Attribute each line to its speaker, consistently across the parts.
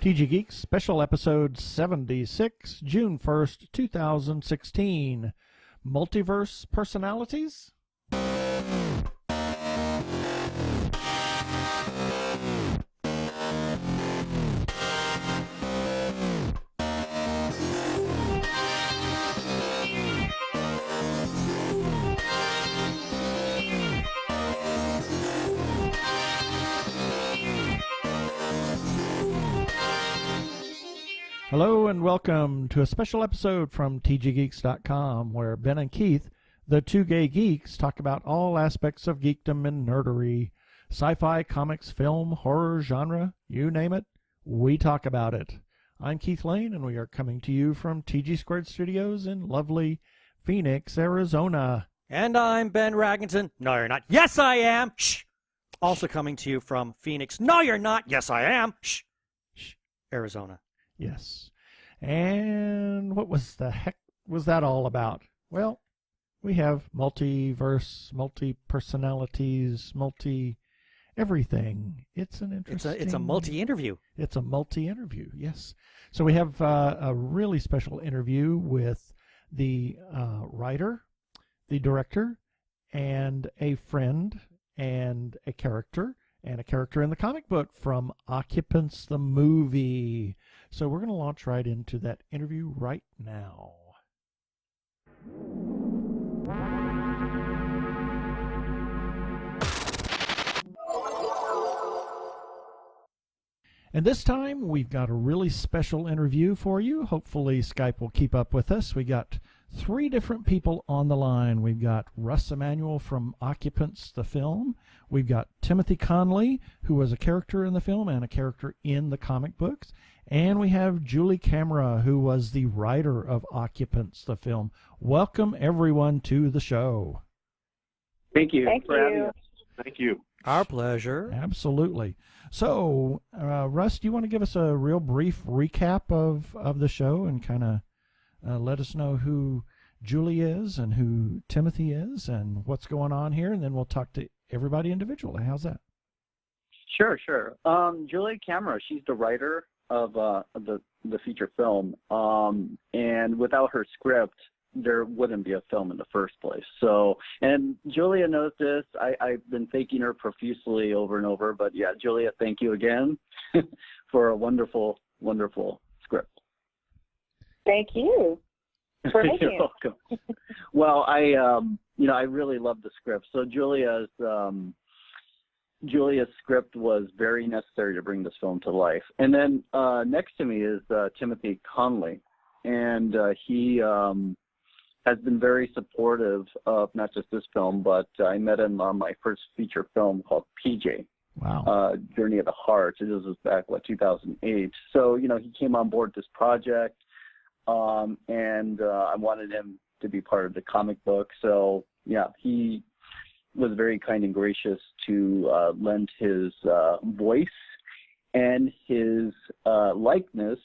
Speaker 1: TG Geeks, special episode 76, June 1st, 2016. Multiverse personalities? Hello and welcome to a special episode from TGGeeks.com where Ben and Keith, the Two Gay Geeks, talk about all aspects of geekdom and nerdery. Sci-fi, comics, film, horror, genre, you name it, we talk about it. I'm Keith Lane and we are coming to you from TG Squared Studios in lovely Phoenix, Arizona.
Speaker 2: And I'm Ben Raggington. No, you're not. Yes, I am. Shh. Also coming to you from Phoenix. No, you're not. Yes, I am. Shh. Shh. Arizona.
Speaker 1: Yes. And what was the heck was that all about? Well, we have multiverse, multi-personalities, multi-everything. It's an interesting...
Speaker 2: It's a multi-interview.
Speaker 1: It's a multi-interview, yes. So we have a really special interview with the writer, the director, and a friend, and a character in the comic book from Occupants, the movie. So we're going to launch right into that interview right now. And this time we've got a really special interview for you. Hopefully Skype will keep up with us. We got three different people on the line. We've got Russ Emmanuel from Occupants, the film. We've got Timothy Conley, who was a character in the film and a character in the comic books. And we have Julie Camara, who was the writer of Occupants, the film. Welcome, everyone, to the show.
Speaker 3: Thank you for having us.
Speaker 4: Thank you.
Speaker 2: Our pleasure.
Speaker 1: Absolutely. So, Russ, do you want to give us a real brief recap of the show and kind of let us know who Julie is and who Timothy is and what's going on here, and then we'll talk to everybody individually. How's that?
Speaker 3: Sure. Julie Camara, she's the writer of the feature film, and without her script, there wouldn't be a film in the first place. So, and Julia knows this. I've been thanking her profusely over and over, but yeah, Julia, thank you again for a wonderful, wonderful script.
Speaker 5: Thank you for making
Speaker 3: You're welcome. Well, I really love the script. So Julia's script was very necessary to bring this film to life. And then next to me is Timothy Conley, and he has been very supportive of not just this film, but I met him on my first feature film called PJ.
Speaker 1: Wow.
Speaker 3: Journey of the Heart. This was back, 2008. So, he came on board this project, and I wanted him to be part of the comic book. So, yeah, he was very kind and gracious to lend his voice and his likeness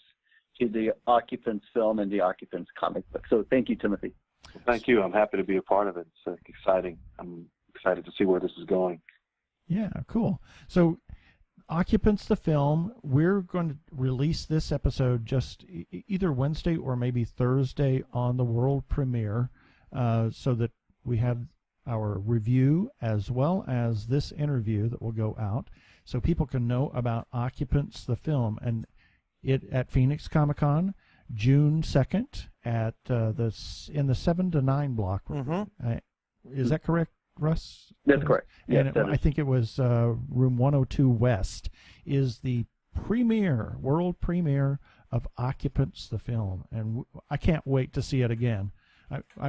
Speaker 3: to the Occupants film and the Occupants comic book. So thank you, Timothy.
Speaker 4: Well, thank you. I'm happy to be a part of it. It's exciting. I'm excited to see where this is going.
Speaker 1: Yeah, cool. So Occupants, the film, we're going to release this episode just either Wednesday or maybe Thursday on the world premiere, so that we have our review as well as this interview that will go out so people can know about Occupants, the film, and it at Phoenix Comicon, June 2nd at in the 7 to 9 block.
Speaker 2: Mm-hmm.
Speaker 1: Is that correct, Russ?
Speaker 3: That's correct.
Speaker 1: And
Speaker 3: yes,
Speaker 1: I think it was room 102 West is the world premiere of Occupants, the film, and I can't wait to see it again.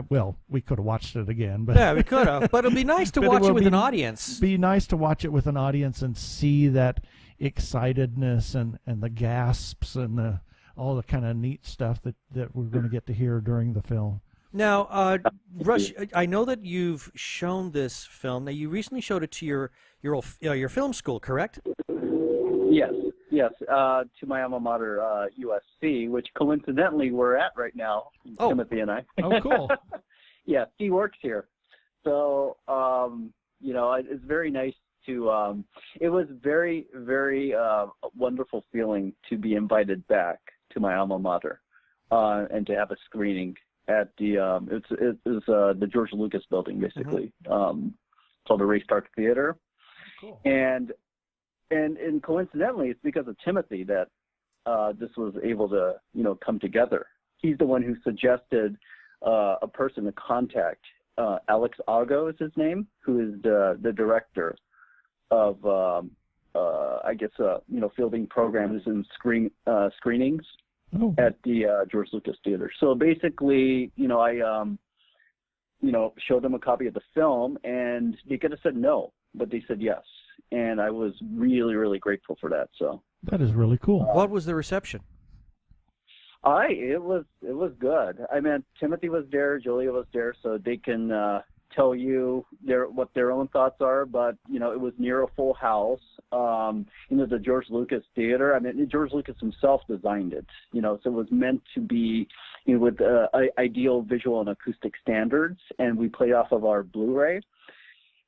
Speaker 1: Well, we could have watched it again, but
Speaker 2: yeah, we could have. But it'll be nice to watch it with an audience.
Speaker 1: Be nice to watch it with an audience and see that excitedness and the gasps and all the kind of neat stuff that we're going to get to hear during the film.
Speaker 2: Now, Rush, I know that you've shown this film. Now, you recently showed it to your film school, correct?
Speaker 3: Yes, to my alma mater, USC, which coincidentally we're at right now, Timothy and I.
Speaker 1: Oh, cool.
Speaker 3: Yeah, he works here. So, it's very nice to. It was very, very wonderful feeling to be invited back to my alma mater, and to have a screening at the it was the George Lucas building, basically, called the Ray Stark Theater.
Speaker 1: Cool.
Speaker 3: And coincidentally, it's because of Timothy that this was able to, come together. He's the one who suggested a person to contact. Alex Ago is his name, who is the director of, fielding programs and screenings at the George Lucas Theater. So basically, I showed them a copy of the film, and they could have said no, but they said yes. And I was really, really grateful for that. So
Speaker 1: that is really cool.
Speaker 2: What was the reception?
Speaker 3: It was good. I mean, Timothy was there, Julia was there, so they can tell you what their own thoughts are. But it was near a full house. The George Lucas Theater. I mean, George Lucas himself designed it. So it was meant to be with ideal visual and acoustic standards. And we played off of our Blu-ray.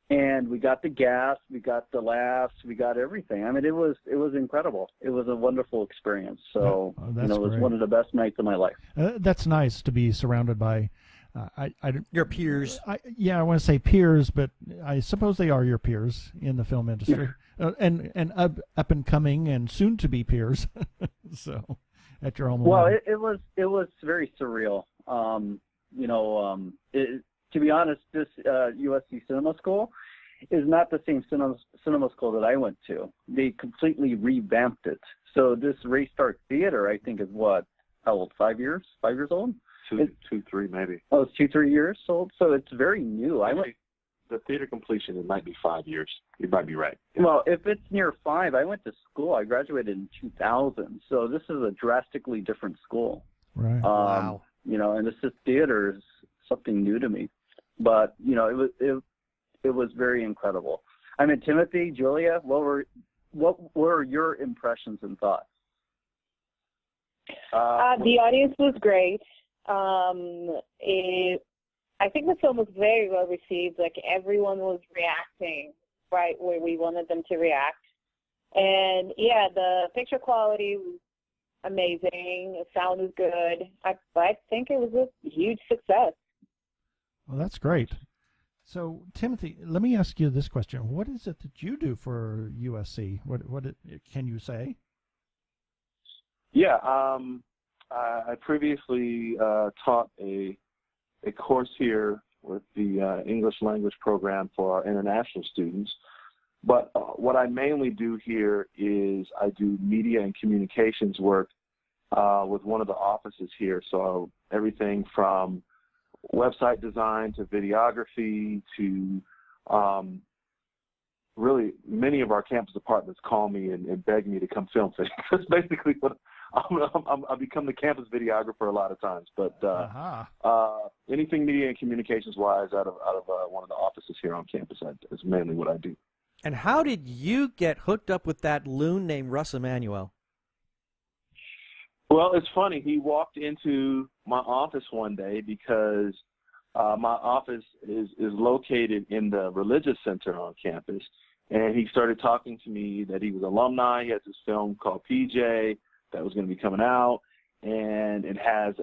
Speaker 3: And we got the gas, we got the laughs, we got everything. I mean, it was incredible. It was a wonderful experience. So, it was
Speaker 1: great.
Speaker 3: one of the best nights of my life.
Speaker 1: That's nice to be surrounded by
Speaker 2: Your peers.
Speaker 1: I want to say peers, but I suppose they are your peers in the film industry, and up and coming and soon to be peers. So, at your alma mater.
Speaker 3: Well, it was very surreal. To be honest, this USC Cinema School is not the same cinema school that I went to. They completely revamped it. So this Ray Stark Theater, I think, is how old? 5 years? 5 years old?
Speaker 4: Two, 3 maybe.
Speaker 3: Oh, it's 2-3 years old. So it's very new.
Speaker 4: The theater completion, it might be 5 years. You might be right. Yeah.
Speaker 3: Well, if it's near 5, I went to school. I graduated in 2000. So this is a drastically different school.
Speaker 1: Right.
Speaker 2: Wow.
Speaker 3: And this theater is something new to me. But it was very incredible. I mean, Timothy, Julia, what were your impressions and thoughts?
Speaker 5: The audience was great. I think the film was very well received. Like, everyone was reacting right where we wanted them to react. And the picture quality was amazing. The sound was good. I think it was a huge success.
Speaker 1: Well, that's great. So, Timothy, let me ask you this question: what is it that you do for USC? What can you say?
Speaker 4: Yeah, I previously taught a course here with the English language program for our international students. But what I mainly do here is I do media and communications work with one of the offices here. So everything from website design to videography to really many of our campus departments call me and beg me to come film things. That's basically what I become the campus videographer a lot of times. But anything media and communications wise out of one of the offices here on campus is mainly what I do.
Speaker 2: And how did you get hooked up with that loon named Russ Emmanuel?
Speaker 4: Well, it's funny. He walked into my office one day because my office is located in the religious center on campus, and he started talking to me that he was alumni. He has this film called PJ that was going to be coming out, and it has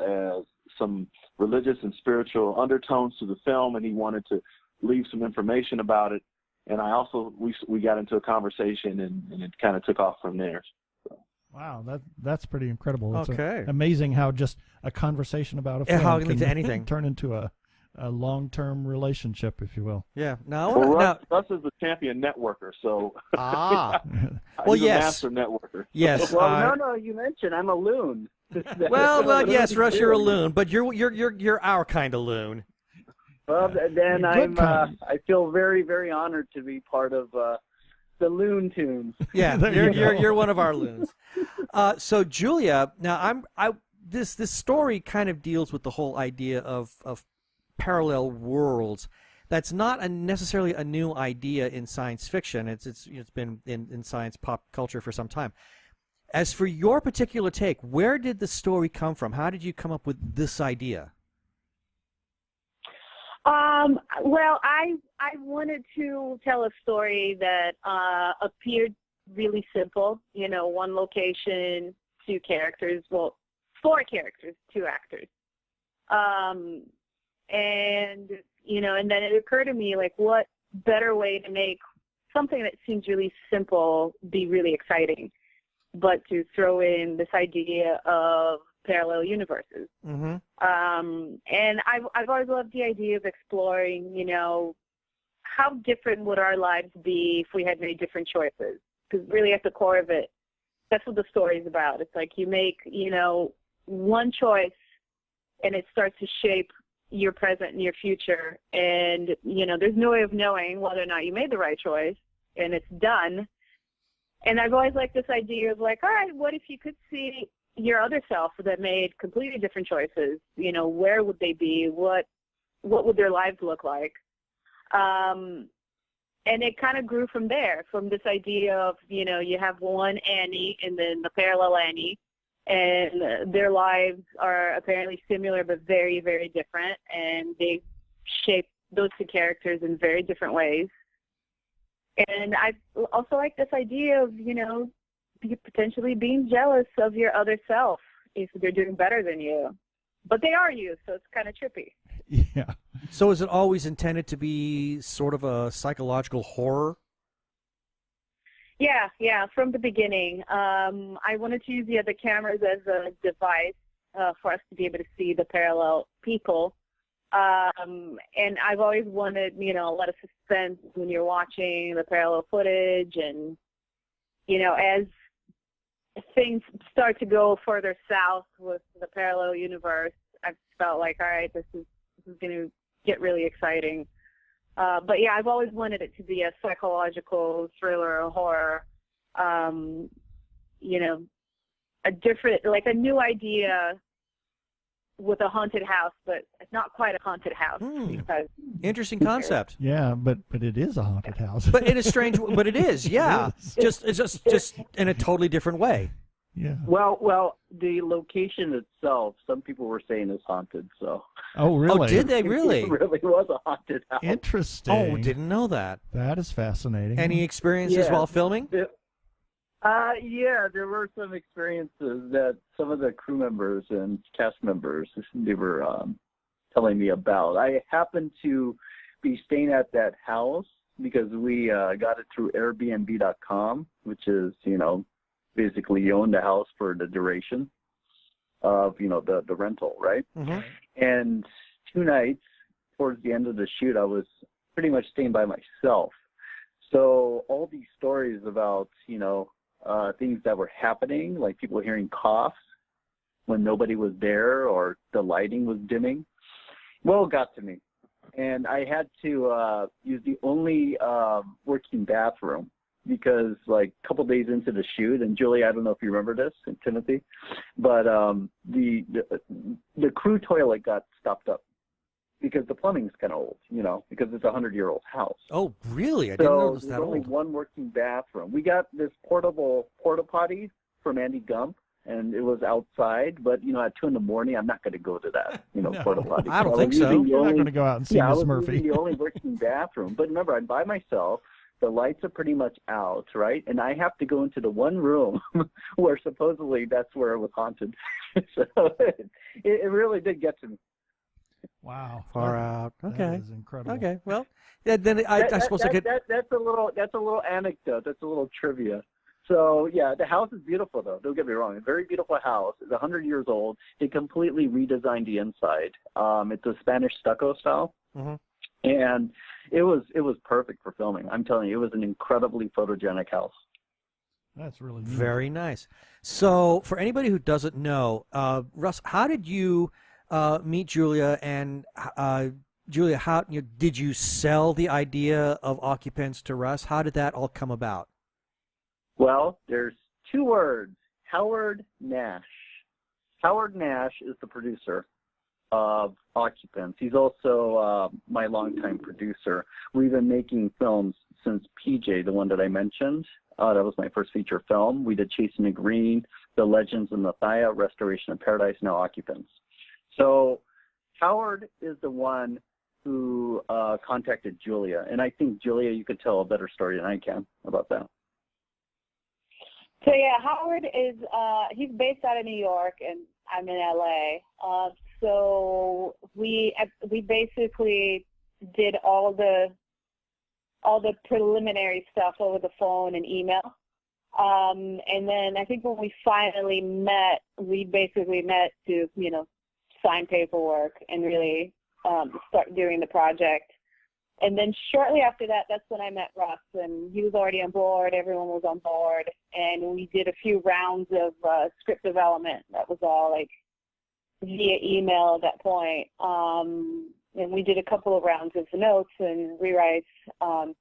Speaker 4: some religious and spiritual undertones to the film, and he wanted to leave some information about it. And I also we got into a conversation, and it kind of took off from there.
Speaker 1: Wow, that's pretty incredible. It's
Speaker 2: Okay.
Speaker 1: Amazing how just a conversation about a film
Speaker 2: how it can lead to anything.
Speaker 1: turn into a long-term relationship, if you will.
Speaker 2: Yeah. Now,
Speaker 4: Russ is the champion networker, so
Speaker 2: well,
Speaker 4: he's
Speaker 2: yes,
Speaker 4: a master networker.
Speaker 2: yes.
Speaker 3: Well, no, you mentioned I'm a loon.
Speaker 2: Well, yes, Russ, you're a loon, but you're our kind of loon.
Speaker 3: Well, then I feel very, very honored to be part of the Loon Tunes.
Speaker 2: Yeah, you're one of our loons. So Julia, now this story kind of deals with the whole idea of parallel worlds. That's not necessarily a new idea in science fiction. It's been in science pop culture for some time. As for your particular take, where did the story come from? How did you come up with this idea?
Speaker 5: Well, I wanted to tell a story that appeared really simple. You know, one location, two characters. Well, four characters, two actors. And you know, and then it occurred to me, like, what better way to make something that seems really simple be really exciting, but to throw in this idea of parallel universes.
Speaker 2: Mm-hmm.
Speaker 5: And I've always loved the idea of exploring, you know, how different would our lives be if we had made different choices? Because really at the core of it, that's what the story is about. It's like you make, you know, one choice and it starts to shape your present and your future. And, you know, there's no way of knowing whether or not you made the right choice, and it's done. And I've always liked this idea of, like, all right, what if you could see your other self that made completely different choices? You know, where would they be? What would their lives look like? And it kind of grew from there, from this idea of, you know, you have one Annie and then the parallel Annie, and their lives are apparently similar but very, very different, and they shape those two characters in very different ways. And I also like this idea of, you know, potentially being jealous of your other self if they're doing better than you. But they are you, so it's kind of trippy.
Speaker 1: Yeah.
Speaker 2: So is it always intended to be sort of a psychological horror?
Speaker 5: Yeah, from the beginning. I wanted to use the other cameras as a device for us to be able to see the parallel people. And I've always wanted, you know, a lot of suspense when you're watching the parallel footage. And, you know, as things start to go further south with the parallel universe, I've felt like, all right, this is going to get really exciting. But yeah, I've always wanted it to be a psychological thriller or horror, you know, a different, like a new idea with a haunted house, but it's not quite a haunted house. Because
Speaker 2: interesting concept.
Speaker 1: Yeah, but it is a haunted house.
Speaker 2: But it is strange. But it is, yeah. It's just in a totally different way.
Speaker 1: Yeah.
Speaker 3: Well, the location itself, some people were saying is haunted. So.
Speaker 1: Oh, really?
Speaker 2: Oh, did they really?
Speaker 3: It really was a haunted house.
Speaker 1: Interesting.
Speaker 2: Oh, didn't know that.
Speaker 1: That is fascinating.
Speaker 2: Any experiences while filming?
Speaker 3: Yeah, there were some experiences that some of the crew members and cast members, they were telling me about. I happened to be staying at that house because we got it through Airbnb.com, which is, you know, basically you own the house for the duration of, you know, the rental, right?
Speaker 2: Mm-hmm.
Speaker 3: And 2 nights towards the end of the shoot, I was pretty much staying by myself. So all these stories about, you know, things that were happening, like people hearing coughs when nobody was there or the lighting was dimming, well, it got to me. And I had to use the only working bathroom because, like, a couple days into the shoot, and Julie, I don't know if you remember this, and Timothy, but the crew toilet got stopped up because the plumbing's kind of old, you know, because it's a 100-year-old house.
Speaker 2: Oh, really? I didn't know it was that
Speaker 3: there's only
Speaker 2: old.
Speaker 3: one working bathroom. We got this portable porta potty from Andy Gump, and it was outside. But, you know, at 2 in the morning, I'm not going to go to that, you know,
Speaker 1: No,
Speaker 3: porta potty.
Speaker 2: I don't think so.
Speaker 1: You're not going to go out and see Miss
Speaker 3: I was
Speaker 1: Murphy.
Speaker 3: using the only working bathroom. But remember, I'm by myself. The lights are pretty much out, right? And I have to go into the one room where supposedly that's where it was haunted. So it really did get to me.
Speaker 1: Wow.
Speaker 2: Far out. Okay.
Speaker 1: That is incredible.
Speaker 2: Okay. Well, then I suppose I could.
Speaker 3: That's a little anecdote. That's a little trivia. So yeah, the house is beautiful though. Don't get me wrong. A very beautiful house. It's 100 years old. They completely redesigned the inside. It's a Spanish stucco style.
Speaker 2: Mm-hmm.
Speaker 3: And it was perfect for filming. I'm telling you, it was an incredibly photogenic house.
Speaker 1: That's really neat.
Speaker 2: Very nice. So, for anybody who doesn't know, Russ, how did you meet Julia? And Julia, how did you sell the idea of Occupants to Russ? How did that all come about?
Speaker 3: Well, there's 2 words: Howard Nash. Howard Nash is the producer of Occupants. He's also my longtime producer. We've been making films since PJ, the one that I mentioned. That was my first feature film. We did Chasing the Green, The Legends of Nathia, Restoration of Paradise, now Occupants. So Howard is the one who contacted Julia, and I think Julia, you could tell a better story than I can about that.
Speaker 5: So yeah, Howard is he's based out of New York, and I'm in LA. So we basically did all the preliminary stuff over the phone and email. And then I think when we finally met, we basically met to, sign paperwork and really start doing the project. And then shortly after that, that's when I met Russ, and he was already on board. Everyone was on board, and we did a few rounds of script development. That was all like via email at that point. And we did a couple of rounds of notes and rewrites on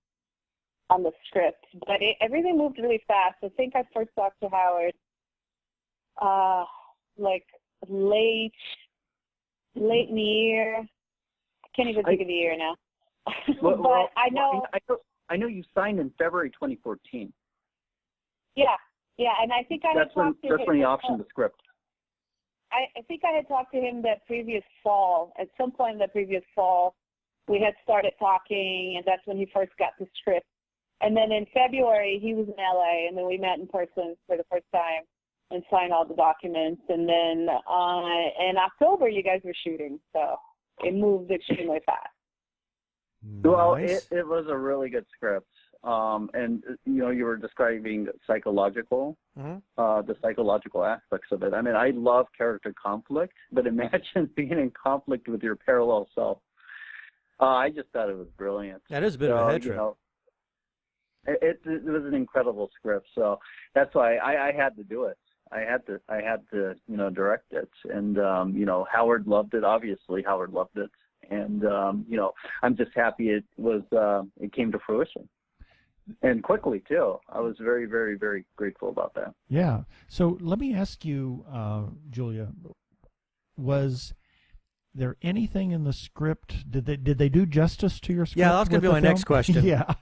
Speaker 5: the script. But everything moved really fast. I think I first talked to Howard like late in the year. I can't even think of the year now. But I know you signed in February 2014. Yeah, and I think I had talked to him. That's when he optioned the script. I think I had talked to him that previous fall. At some point in the previous fall, we had started talking, and that's when he first got the script. And then in February, he was in LA, and then we met in person for the first time and signed all the documents. And then in October, you guys were shooting, so it moved extremely fast.
Speaker 2: Nice.
Speaker 3: Well, it was a really good script. And, you were describing psychological, the psychological aspects of it. I mean, I love character conflict, but imagine being in conflict with your parallel self. I just thought it was brilliant.
Speaker 2: That is a bit of a head trip.
Speaker 3: It was an incredible script, so that's why I had to do it. I had to direct it, and Howard loved it. Obviously, Howard loved it, and I'm just happy it came to fruition, and quickly too. I was very, very, very grateful about that.
Speaker 1: Yeah. So let me ask you, Julia, was there anything in the script? Did they do justice to your script?
Speaker 2: Yeah, that's going to be my next question.
Speaker 1: Yeah.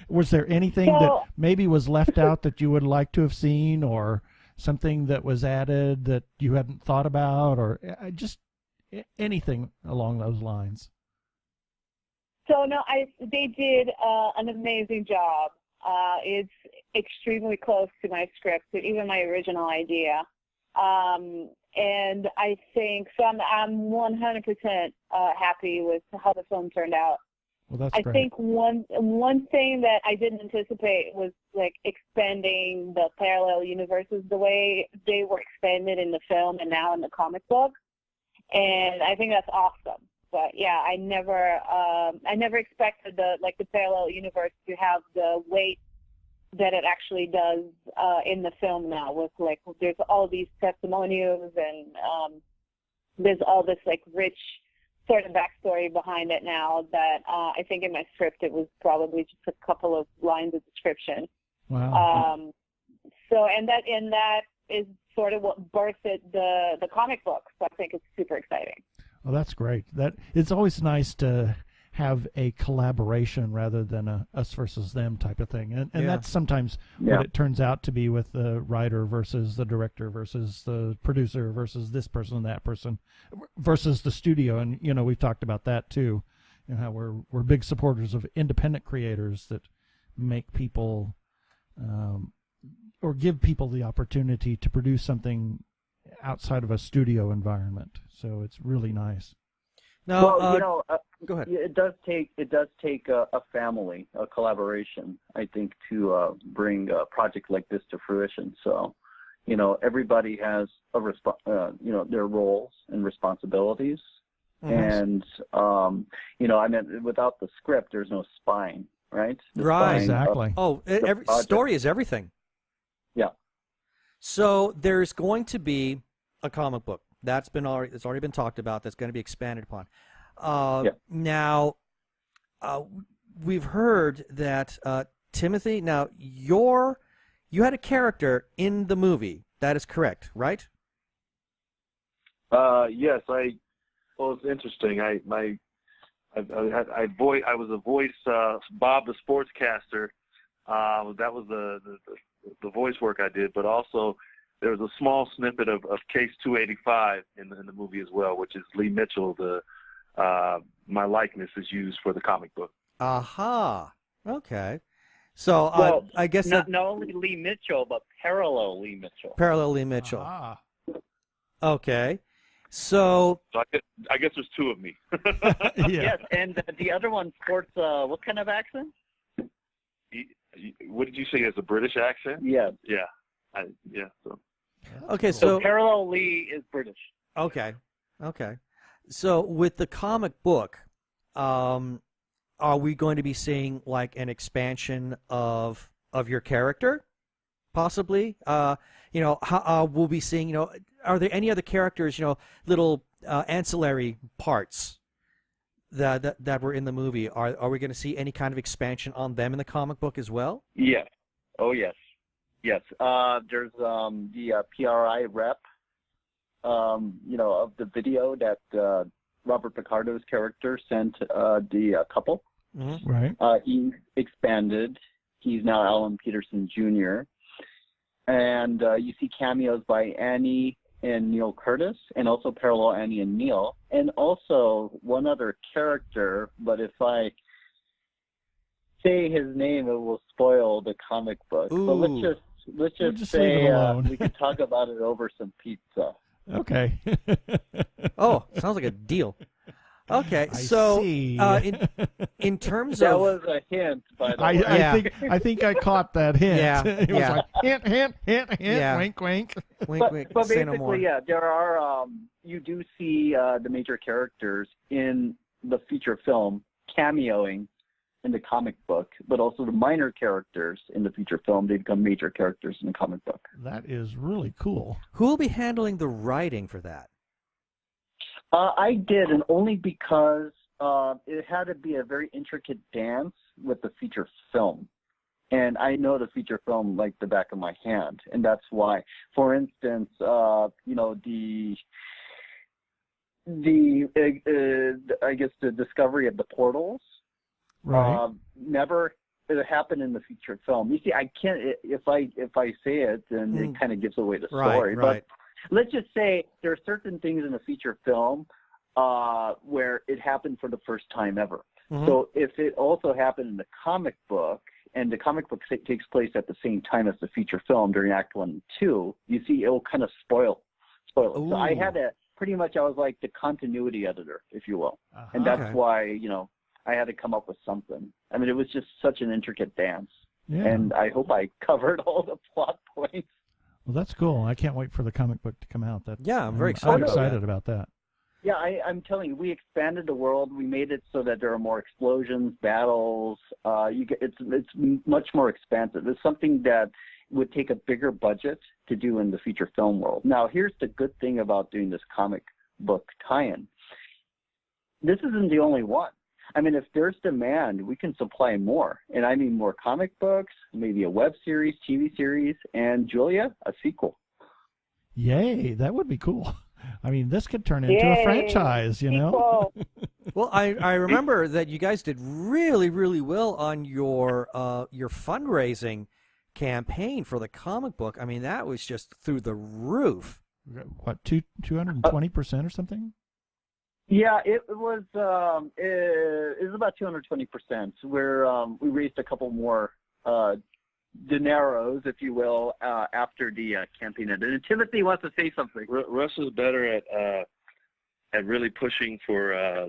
Speaker 1: Was there anything that maybe was left out that you would like to have seen, or something that was added that you hadn't thought about, or just anything along those lines?
Speaker 5: So no, they did an amazing job. It's extremely close to my script, even my original idea. And I think so. I'm 100% happy with how the film turned out.
Speaker 1: Well, that's
Speaker 5: I
Speaker 1: great.
Speaker 5: think one thing that I didn't anticipate was like expanding the parallel universes the way they were expanded in the film and now in the comic book, and I think that's awesome. But yeah, I never expected the parallel universe to have the weight that it actually does in the film now. With there's all these testimonials and there's all this rich sort of backstory behind it now that I think in my script it was probably just a couple of lines of description.
Speaker 1: Wow.
Speaker 5: So and that is sort of what birthed the comic book. So I think it's super exciting.
Speaker 1: Well, that's great. It's always nice to have a collaboration rather than a us versus them type of thing, and that's sometimes what it turns out to be with the writer versus the director versus the producer versus this person and that person versus the studio. And we've talked about that too, how we're big supporters of independent creators that make people or give people the opportunity to produce something outside of a studio environment. So it's really nice.
Speaker 2: Now,
Speaker 3: go ahead. It does take a family, a collaboration, I think, to bring a project like this to fruition. So, everybody has their roles and responsibilities, and I mean, without the script, there's no spine, right?
Speaker 2: Right,
Speaker 1: exactly.
Speaker 2: Every story is everything.
Speaker 3: Yeah.
Speaker 2: So there's going to be a comic book. It's already been talked about. That's going to be expanded upon. Now, we've heard that Timothy. Now, you had a character in the movie. That is correct, right?
Speaker 4: Yes. Well, it's interesting. I was a voice, Bob the Sportscaster. That was the voice work I did, but also there was a small snippet of Case 285 in the movie as well, which is Lee Mitchell, the my likeness is used for the comic book.
Speaker 2: Aha. Okay. So
Speaker 6: Well,
Speaker 2: I guess
Speaker 6: not only Lee Mitchell, but parallel Lee Mitchell.
Speaker 2: parallel Lee Mitchell.
Speaker 1: Ah.
Speaker 2: Okay. So
Speaker 4: So I guess there's two of me.
Speaker 1: Yeah.
Speaker 6: Yes, and the other one sports what kind of accent?
Speaker 4: What did you say? As a British accent?
Speaker 3: Yes.
Speaker 4: Yeah. So.
Speaker 2: okay,
Speaker 6: So
Speaker 2: so
Speaker 6: parallel Lee is British.
Speaker 2: okay. So with the comic book, are we going to be seeing like an expansion of your character, possibly? How we'll be seeing. Are there any other characters? Little ancillary parts that were in the movie. Are we going to see any kind of expansion on them in the comic book as well?
Speaker 3: Yes. Oh, yes. Yes. There's the PRI rep, of the video that Robert Picardo's character sent the couple.
Speaker 2: Mm-hmm.
Speaker 1: Right.
Speaker 3: He expanded. He's now Alan Peterson Jr. And you see cameos by Annie and Neil Curtis, and also parallel Annie and Neil, and also one other character. But if I say his name, it will spoil the comic book.
Speaker 2: Ooh.
Speaker 3: But let's just
Speaker 1: Just
Speaker 3: say
Speaker 1: leave it alone.
Speaker 3: we could talk about it over some pizza.
Speaker 1: Okay.
Speaker 2: Oh, sounds like a deal. Okay,
Speaker 1: I
Speaker 2: so
Speaker 1: see.
Speaker 2: In terms
Speaker 3: That
Speaker 2: of
Speaker 3: was a hint, by the way.
Speaker 2: Yeah.
Speaker 1: I think I caught that hint.
Speaker 2: Yeah,
Speaker 1: It was
Speaker 2: yeah.
Speaker 1: like hint,
Speaker 2: Yeah.
Speaker 1: wink, wink.
Speaker 2: wink, wink,
Speaker 3: But
Speaker 2: say no more.
Speaker 3: basically, yeah, there are. You do see the major characters in the feature film cameoing in the comic book, but also the minor characters in the feature film, they become major characters in the comic book.
Speaker 1: That is really cool.
Speaker 2: Who will be handling the writing for that?
Speaker 3: I did, and only because it had to be a very intricate dance with the feature film. And I know the feature film like the back of my hand, and that's why. For instance, I guess the discovery of the portals
Speaker 1: Right.
Speaker 3: never happened in the feature film. You see, I can't if I say it, then it kind of gives away the story.
Speaker 2: Right.
Speaker 3: But let's just say there are certain things in a feature film where it happened for the first time ever.
Speaker 2: Mhm.
Speaker 3: So if it also happened in the comic book, and the comic book takes place at the same time as the feature film during Act 1 and 2, you see, it will kind of spoil it. So I had to, pretty much I was like the continuity editor, if you will. And that's
Speaker 2: Okay.
Speaker 3: why, I had to come up with something. I mean, it was just such an intricate dance.
Speaker 1: Yeah.
Speaker 3: And I hope I covered all the plot points.
Speaker 1: Well, that's cool. I can't wait for the comic book to come out.
Speaker 2: Yeah, I'm very
Speaker 1: I'm
Speaker 2: excited about
Speaker 1: excited
Speaker 2: that.
Speaker 1: about that.
Speaker 3: Yeah, I'm telling you, we expanded the world. We made it so that there are more explosions, battles. It's much more expansive. It's something that would take a bigger budget to do in the feature film world. Now, here's the good thing about doing this comic book tie-in. This isn't the only one. I mean, if there's demand, we can supply more. And I mean more comic books, maybe a web series, TV series, and Julia, a sequel.
Speaker 1: Yay, that would be cool. I mean, this could turn into
Speaker 5: Yay.
Speaker 1: a franchise, you know?
Speaker 5: Sequel.
Speaker 2: Well, I remember that you guys did really, really well on your fundraising campaign for the comic book. I mean, that was just through the roof.
Speaker 1: What, 220% or something?
Speaker 3: Yeah, it was about 220%. Where we raised a couple more dineros, if you will, after the campaign ended. And Timothy wants to say something.
Speaker 4: Russ is better at really pushing for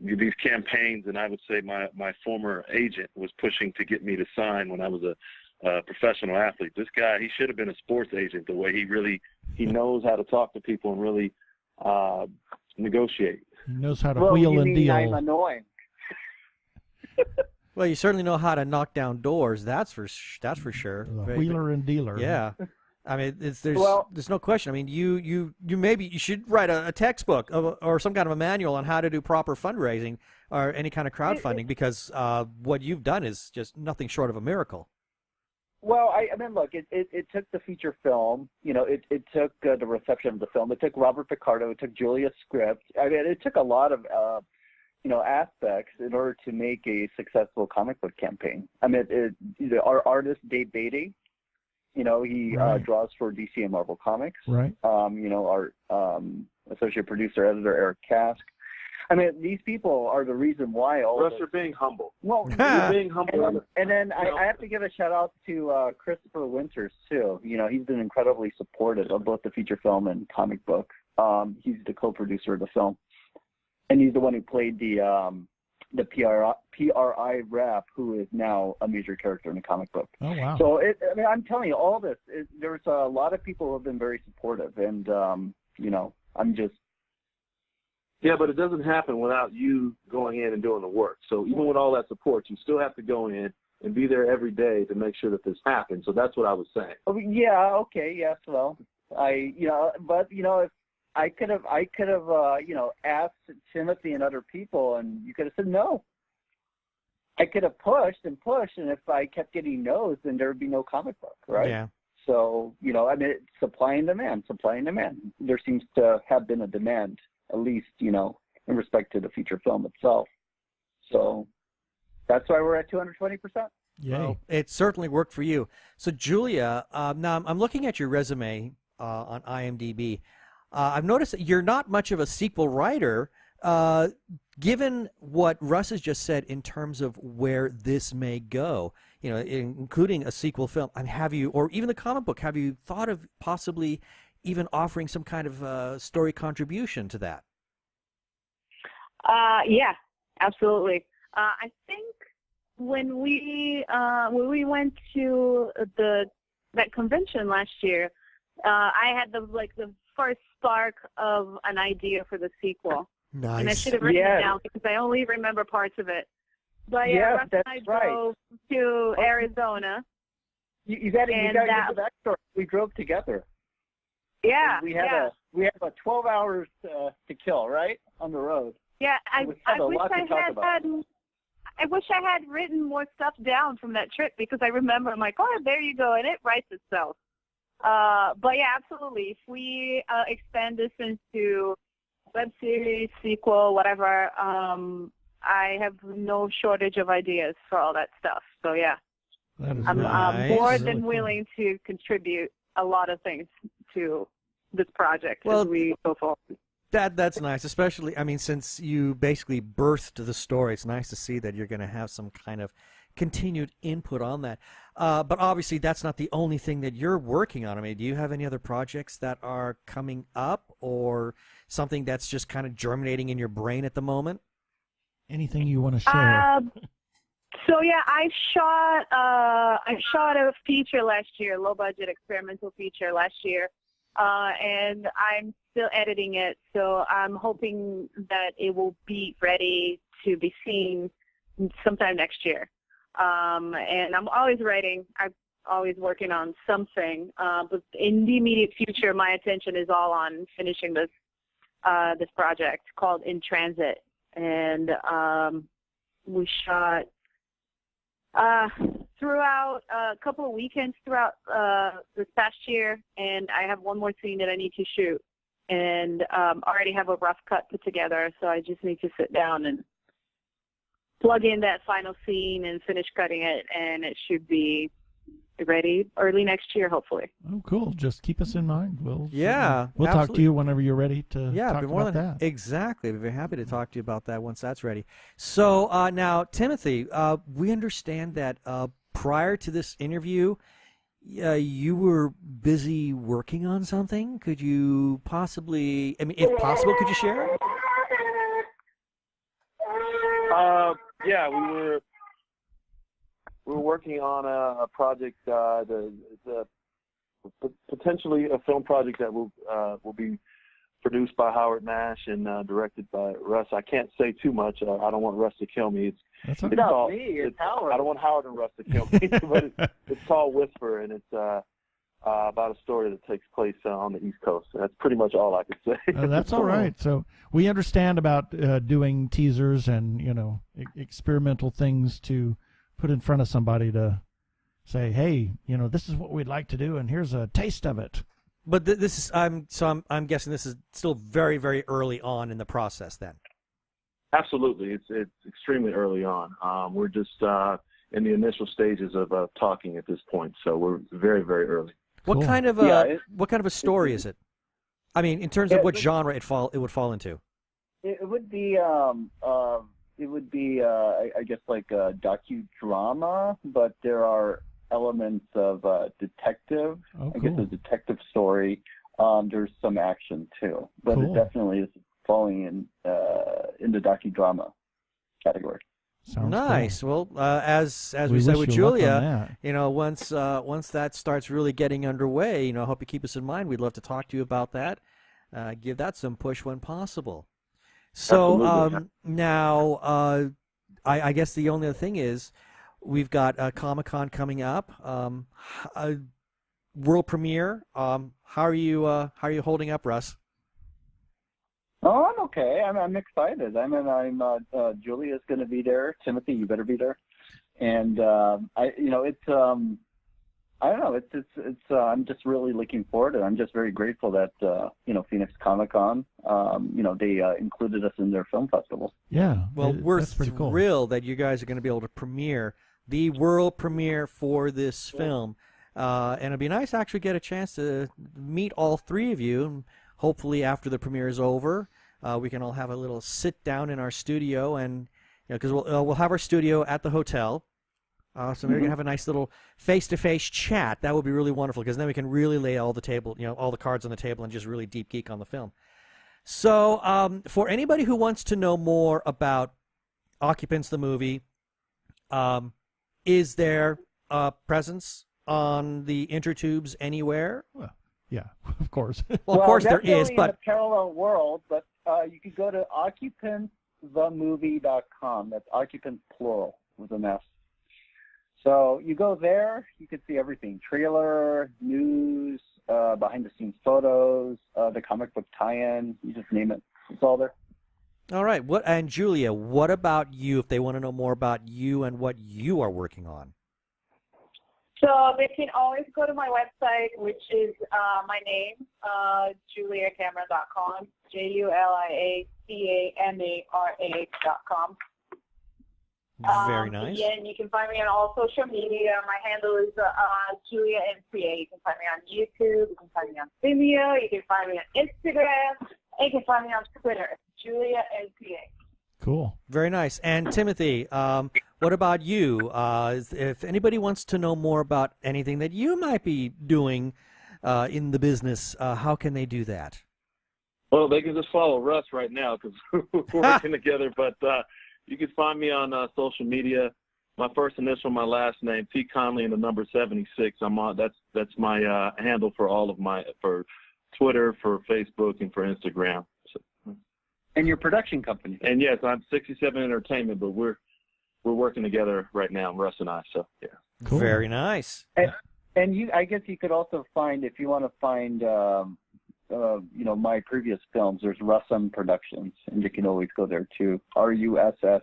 Speaker 4: these campaigns, and I would say my former agent was pushing to get me to sign when I was a professional athlete. This guy, he should have been a sports agent. The way he knows how to talk to people and really negotiate.
Speaker 1: He knows how to
Speaker 3: Well,
Speaker 1: wheel
Speaker 3: you
Speaker 1: and
Speaker 3: mean
Speaker 1: deal.
Speaker 3: I'm annoying.
Speaker 2: Well, you certainly know how to knock down doors. That's for sure.
Speaker 1: The wheeler and dealer.
Speaker 2: Yeah. I mean, there's no question. I mean, you maybe you should write a textbook or some kind of a manual on how to do proper fundraising or any kind of crowdfunding, because what you've done is just nothing short of a miracle.
Speaker 3: Well, I mean, look, it took the feature film, it took the reception of the film. It took Robert Picardo. It took Julia's script. I mean, it took a lot of, aspects in order to make a successful comic book campaign. I mean, our artist, Dave Beatty, he
Speaker 1: Right.
Speaker 3: draws for DC and Marvel Comics.
Speaker 1: Right.
Speaker 3: Our associate producer, editor, Eric Kask. I mean, these people are the reason why all
Speaker 4: Russ,
Speaker 3: this.
Speaker 4: you're being humble.
Speaker 3: Well,
Speaker 4: You're being humble.
Speaker 3: and then I have to give a shout out to Christopher Winters too. You know, he's been incredibly supportive of both the feature film and comic book. He's the co-producer of the film, and he's the one who played the PRI rep, who is now a major character in the comic book.
Speaker 1: Oh wow!
Speaker 3: So I mean, I'm telling you, all this. There's a lot of people who have been very supportive, and you know, I'm just.
Speaker 4: Yeah, but it doesn't happen without you going in and doing the work. So even with all that support, you still have to go in and be there every day to make sure that this happens. So that's what I was saying.
Speaker 3: Oh, yeah. Okay. Yes. Well, but if I could have, asked Timothy and other people, and you could have said no. I could have pushed, and if I kept getting no's, then there would be no comic book, right?
Speaker 2: Yeah.
Speaker 3: So, I mean, it's supply and demand. There seems to have been a demand, at least, in respect to the feature film itself. So that's why we're at 220%.
Speaker 1: Yay.
Speaker 2: Well, it certainly worked for you. So, Julia, now I'm looking at your resume on IMDb. I've noticed that you're not much of a sequel writer. Given what Russ has just said in terms of where this may go, including a sequel film, have you, or even the comic book, have you thought of possibly even offering some kind of story contribution to that?
Speaker 5: Yeah, absolutely. I think when we went to that convention last year, I had the first spark of an idea for the sequel.
Speaker 2: Nice.
Speaker 5: And I should have written it down because I only remember parts of it. But yeah, Russ and I drove to Arizona.
Speaker 3: You got to get the backstory. We drove together.
Speaker 5: Yeah.
Speaker 3: We had about 12 hours to kill, right, on the road.
Speaker 5: Yeah, I wish I had written more stuff down from that trip because I remember I'm like, oh, there you go, and it writes itself. But yeah, absolutely. If we expand this into web series, sequel, whatever, I have no shortage of ideas for all that stuff. So yeah, I'm more than willing to contribute a lot of things to this project as we go forward.
Speaker 2: That's nice, especially, since you basically birthed the story, it's nice to see that you're going to have some kind of continued input on that. But obviously, that's not the only thing that you're working on. Do you have any other projects that are coming up or something that's just kind of germinating in your brain at the moment? Anything you want to share?
Speaker 5: So yeah, I shot a feature last year, low-budget experimental feature last year. And I'm still editing it, so I'm hoping that it will be ready to be seen sometime next year. And I'm always writing. I'm always working on something. But in the immediate future, my attention is all on finishing this project called In Transit. And we shot throughout a couple of weekends throughout this past year, and I have one more scene that I need to shoot, and already have a rough cut put together, so I just need to sit down and plug in that final scene and finish cutting it, and it should be ready early next year, hopefully.
Speaker 1: Oh, cool. Just keep us in mind. We'll
Speaker 2: absolutely
Speaker 1: talk to you whenever you're ready to talk about that.
Speaker 2: Exactly. We're very happy to talk to you about that once that's ready. So now, Timothy, we understand that prior to this interview, you were busy working on something. Could you possibly, if possible, could you share?
Speaker 4: Yeah, we were working on a project, potentially a film project that will be produced by Howard Nash and directed by Russ. I can't say too much. I don't want Russ to kill me.
Speaker 3: It's Howard.
Speaker 4: I don't want Howard and Russ to kill me, but it's called Whisper, and it's about a story that takes place on the East Coast. That's pretty much all I could say.
Speaker 1: That's all right. So we understand about doing teasers and experimental things to put in front of somebody to say, hey, this is what we'd like to do, and here's a taste of it.
Speaker 2: But this is I'm guessing this is still very, very early on in the process then.
Speaker 4: Absolutely, it's extremely early on. We're just in the initial stages of talking at this point, so we're very, very early.
Speaker 2: What
Speaker 1: Cool.
Speaker 2: kind of what kind of a story is it? In terms of what genre it would fall into.
Speaker 3: It would be I guess like a docudrama, but there are elements of detective.
Speaker 1: Oh,
Speaker 3: I guess a
Speaker 1: cool.
Speaker 3: detective story. There's some action too, but
Speaker 1: Cool.
Speaker 3: it definitely is falling in the docudrama category.
Speaker 1: Sounds
Speaker 2: Nice.
Speaker 1: cool.
Speaker 2: Well, as we
Speaker 1: We
Speaker 2: said
Speaker 1: wish
Speaker 2: with
Speaker 1: you luck on
Speaker 2: Julia,
Speaker 1: that.
Speaker 2: once that starts really getting underway, I hope you keep us in mind. We'd love to talk to you about that. Give that some push when possible. So
Speaker 3: Absolutely.
Speaker 2: now, I guess the only other thing is, we've got Comic-Con coming up, a world premiere. How are you holding up, Russ?
Speaker 3: Oh, I'm okay. I'm excited. Julia's going to be there. Timothy, you better be there. And I don't know. It's I'm just really looking forward to it. I'm just very grateful that Phoenix Comicon, they included us in their film festival.
Speaker 1: Yeah.
Speaker 2: Well, we're
Speaker 1: that's pretty cool.
Speaker 2: thrilled that you guys are going to be able to premiere the world premiere for this film. And it'd be nice to actually get a chance to meet all three of you. And hopefully, after the premiere is over, we can all have a little sit down in our studio, and because we'll have our studio at the hotel. So maybe we can have a nice little face-to-face chat. That would be really wonderful, because then we can really lay all the cards on the table and just really deep geek on the film. So for anybody who wants to know more about Occupants, the movie, is there a presence on the intertubes anywhere?
Speaker 1: Well, yeah, of course.
Speaker 2: Well, of course there is,
Speaker 3: definitely
Speaker 2: but
Speaker 3: in a parallel world. But you could go to occupantsthemovie.com. That's occupants plural with an S. So you go there, you can see everything: trailer, news, behind-the-scenes photos, the comic book tie-in. You just name it; it's all there.
Speaker 2: all right. And Julia, what about you? If they want to know more about you and what you are working on.
Speaker 5: So they can always go to my website, which is my name, juliacamara.com, JuliaCamara.com.
Speaker 2: Very nice.
Speaker 5: Yeah, and you can find me on all social media. My handle is Julia NCA. You can find me on YouTube. You can find me on Vimeo. You can find me on Instagram. And you can find me on Twitter, Julia NCA.
Speaker 1: Cool.
Speaker 2: Very nice. And Timothy, what about you? If anybody wants to know more about anything that you might be doing in the business, how can they do that?
Speaker 4: Well, they can just follow Russ right now because we're working together. But you can find me on social media. My first initial, my last name, T Conley, and the number 76. I'm on. That's my handle for for Twitter, for Facebook, and for Instagram. So,
Speaker 3: And your production company.
Speaker 4: and yes, I'm 67 Entertainment, but we're working together right now, Russ and I. So yeah.
Speaker 1: Cool.
Speaker 2: Very nice.
Speaker 3: And I guess you could also find, if you want to find, my previous films, there's Russem Productions, and you can always go there too. RUSSEM,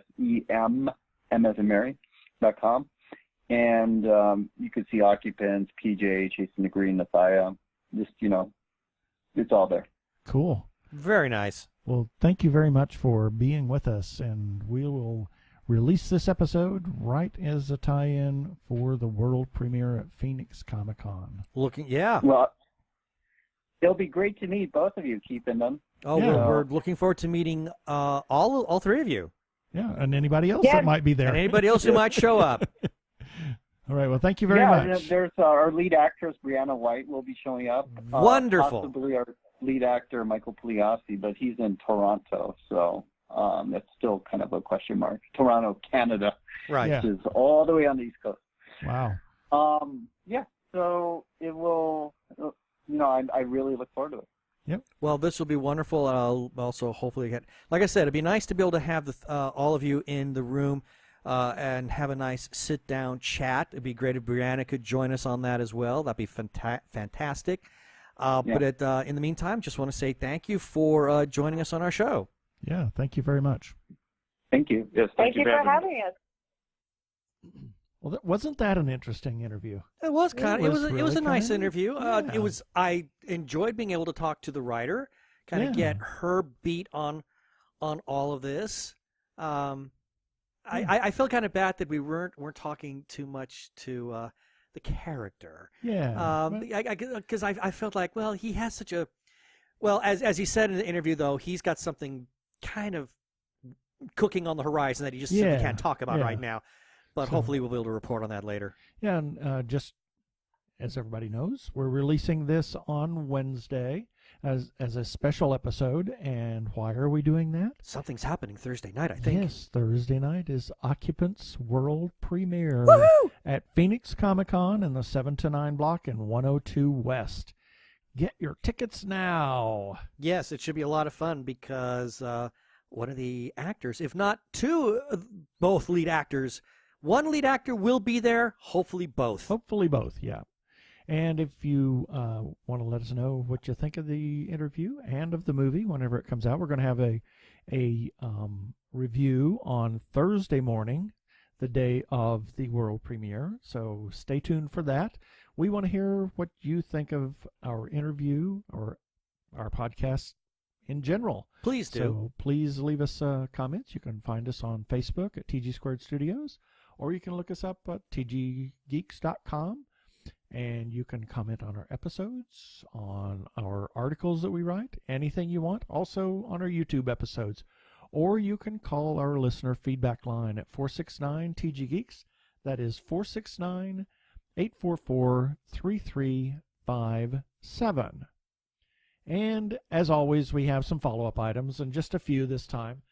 Speaker 3: M as in Mary.com. And you can see Occupants, PJ, Chasing the Green, Nathia. Just, it's all there.
Speaker 1: Cool.
Speaker 2: Very nice.
Speaker 1: Well, thank you very much for being with us, and we will release this episode right as a tie-in for the world premiere at Phoenix Comicon.
Speaker 2: Yeah.
Speaker 3: Well, it'll be great to meet both of you, Keith and them.
Speaker 2: Oh,
Speaker 1: Yeah.
Speaker 2: we're looking forward to meeting all three of you,
Speaker 1: Yeah, and anybody else
Speaker 5: Yeah.
Speaker 1: that might be there.
Speaker 2: and anybody else who might show up.
Speaker 1: All right, well, thank you very
Speaker 3: Yeah,
Speaker 1: much.
Speaker 3: there's our lead actress, Brianna White, will be showing up.
Speaker 2: Wonderful.
Speaker 3: Possibly our lead actor, Michael Pugliasi, but he's in Toronto, so that's still kind of a question mark. Toronto, Canada,
Speaker 2: Right.
Speaker 1: Yeah.
Speaker 3: which is all the way on the East Coast.
Speaker 1: Wow.
Speaker 3: So it will, I really look forward to it.
Speaker 2: Well, this will be wonderful, and I'll also hopefully get. Like I said, it'd be nice to be able to have all of you in the room and have a nice sit-down chat. It'd be great if Brianna could join us on that as well. That'd be fantastic. But in the meantime, just want to say thank you for joining us on our show.
Speaker 1: Yeah, thank you very much.
Speaker 3: Thank you.
Speaker 4: Yes,
Speaker 5: Thank you for
Speaker 4: having me.
Speaker 5: having us.
Speaker 1: Well, wasn't that an interesting interview?
Speaker 2: It was kind of. It was
Speaker 1: really
Speaker 2: a nice
Speaker 1: kinda-
Speaker 2: interview.
Speaker 1: yeah.
Speaker 2: It was. I enjoyed being able to talk to the writer, kind of
Speaker 1: Yeah.
Speaker 2: get her beat on all of this. I felt kind of bad that we weren't talking too much to the character.
Speaker 1: Yeah.
Speaker 2: Because I felt like, well, he has such a, well, as he said in the interview, though, he's got something kind of cooking on the horizon that he just simply can't talk about right now. But hopefully we'll be able to report on that later.
Speaker 1: Yeah, and just as everybody knows, we're releasing this on Wednesday as a special episode. And why are we doing that?
Speaker 2: Something's happening Thursday night, I think.
Speaker 1: Yes, Thursday night is Occupants world premiere
Speaker 2: Woohoo!
Speaker 1: at Phoenix Comicon in the 7 to 9 block in 102 West. Get your tickets now.
Speaker 2: Yes, it should be a lot of fun because one of the actors, if not two, both lead actors, one lead actor will be there, hopefully both.
Speaker 1: Hopefully both, yeah. And if you want to let us know what you think of the interview and of the movie whenever it comes out, we're going to have a review on Thursday morning, the day of the world premiere. So stay tuned for that. We want to hear what you think of our interview or our podcast in general.
Speaker 2: Please do.
Speaker 1: So please leave us comments. You can find us on Facebook at TG Squared Studios, or you can look us up at tggeeks.com. And you can comment on our episodes, on our articles that we write, anything you want, also on our YouTube episodes. Or you can call our listener feedback line at 469-TG-GEEKS. That is 469-844-3357. And as always, we have some follow-up items, and just a few this time.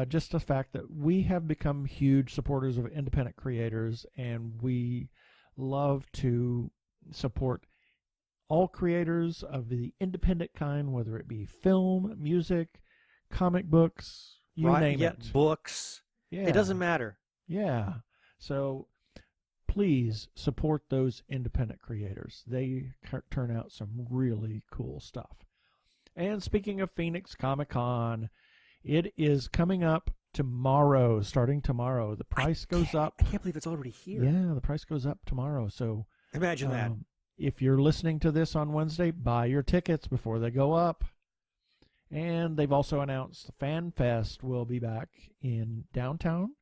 Speaker 1: Just the fact that we have become huge supporters of independent creators, and we love to support all creators of the independent kind, whether it be film, music, comic books, you name it.
Speaker 2: Books.
Speaker 1: Yeah.
Speaker 2: It doesn't matter.
Speaker 1: Yeah. So please support those independent creators. They turn out some really cool stuff. And speaking of Phoenix Comicon, it is coming up tomorrow, starting tomorrow. The price goes up.
Speaker 2: I can't believe it's already here.
Speaker 1: Yeah, the price goes up tomorrow. So
Speaker 2: imagine that.
Speaker 1: If you're listening to this on Wednesday, buy your tickets before they go up. And they've also announced the Fan Fest will be back in downtown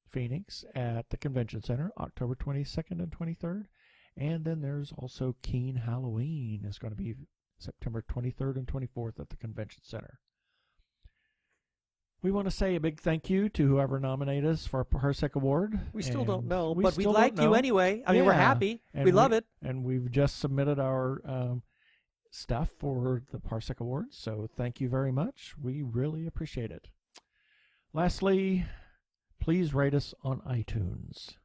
Speaker 1: Phoenix at the Convention Center, October 22nd and 23rd. And then there's also Keen Halloween. It's going to be September 23rd and 24th at the Convention Center. We want to say a big thank you to whoever nominated us for a Parsec Award.
Speaker 2: We still don't know, but we like you anyway. I mean,
Speaker 1: Yeah.
Speaker 2: we're happy.
Speaker 1: And
Speaker 2: we love it.
Speaker 1: And we've just submitted our stuff for the Parsec Awards, so thank you very much. We really appreciate it. Lastly, please rate us on iTunes.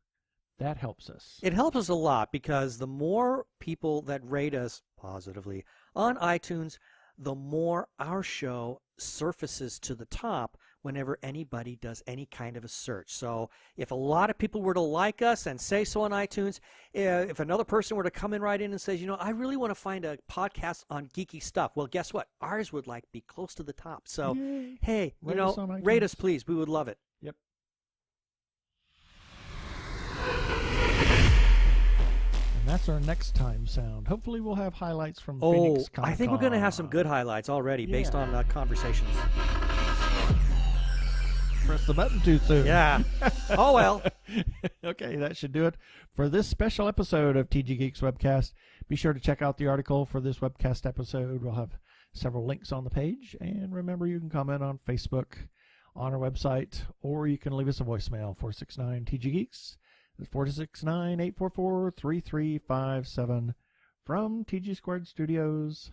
Speaker 1: That helps us.
Speaker 2: It helps us a lot because the more people that rate us positively on iTunes, the more our show surfaces to the top whenever anybody does any kind of a search. So if a lot of people were to like us and say so on iTunes, if another person were to come in right in and says, I really want to find a podcast on geeky stuff, well, guess what? Ours would be close to the top. So,
Speaker 1: Yay.
Speaker 2: hey,
Speaker 1: Rate us on
Speaker 2: rate
Speaker 1: iTunes.
Speaker 2: us, please. We would love it.
Speaker 1: Yep. And that's our next time sound. Hopefully we'll have highlights from Phoenix Comicon.
Speaker 2: I think we're going to have some good highlights already based on conversations.
Speaker 1: Press the button too soon.
Speaker 2: Yeah. Oh, well.
Speaker 1: Okay, that should do it for this special episode of TG Geeks Webcast. Be sure to check out the article for this webcast episode. We'll have several links on the page. And remember, you can comment on Facebook, on our website, or you can leave us a voicemail, 469-TG-GEEKS. That's 469-844-3357 from TG Squared Studios.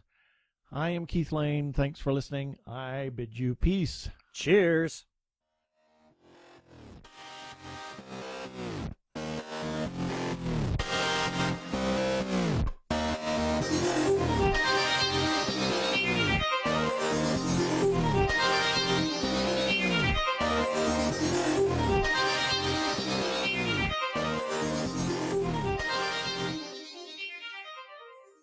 Speaker 1: I am Keith Lane. Thanks for listening. I bid you peace.
Speaker 2: Cheers.